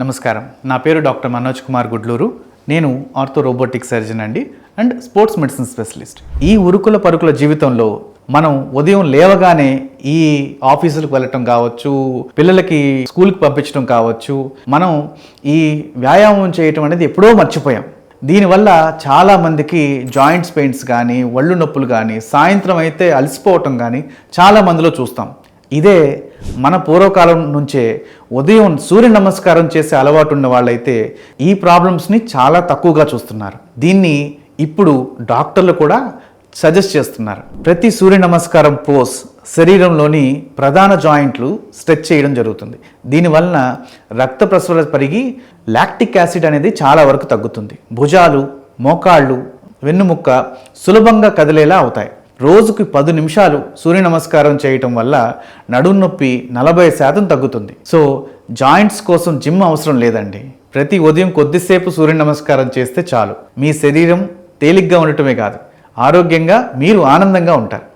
నమస్కారం. నా పేరు డాక్టర్ మనోజ్ కుమార్ గుడ్లూరు. నేను ortho robotic surgeon and sports medicine specialist. ఈ ఉరుకుల పరుకుల జీవితంలో మనం ఉదయం లేవగానే ఈ ఆఫీసులకు వెళ్ళటం కావచ్చు, పిల్లలకి స్కూల్కి పంపించడం కావచ్చు, మనం ఈ వ్యాయామం చేయటం అనేది ఎప్పుడో మర్చిపోయాం. దీనివల్ల చాలామందికి జాయింట్స్ పెయిన్స్ కానీ, ఒళ్ళు నొప్పులు కానీ, సాయంత్రం అయితే అలసిపోవటం కానీ చాలా మందిలో చూస్తాం. ఇదే మన పూర్వకాలం నుంచే ఉదయం సూర్య నమస్కారం చేసే అలవాటు ఉన్న వాళ్ళైతే ఈ ప్రాబ్లమ్స్ని చాలా తక్కువగా చూస్తున్నారు. దీన్ని ఇప్పుడు డాక్టర్లు కూడా సజెస్ట్ చేస్తున్నారు. ప్రతి సూర్య నమస్కారం పోస్ శరీరంలోని ప్రధాన జాయింట్లు స్ట్రెచ్ చేయడం జరుగుతుంది. దీనివలన రక్త ప్రసరణ పెరిగి లాక్టిక్ యాసిడ్ అనేది చాలా వరకు తగ్గుతుంది. భుజాలు, మోకాళ్ళు, వెన్నుముక్క సులభంగా కదిలేలా అవుతాయి. రోజుకి 10 నిమిషాలు సూర్య నమస్కారం చేయటం వల్ల నడుము నొప్పి 40% తగ్గుతుంది. సో జాయింట్స్ కోసం జిమ్ అవసరం లేదండి. ప్రతి ఉదయం కొద్దిసేపు సూర్య నమస్కారం చేస్తే చాలు. మీ శరీరం తేలిగ్గా ఉండటమే కాదు, ఆరోగ్యంగా మీరు ఆనందంగా ఉంటారు.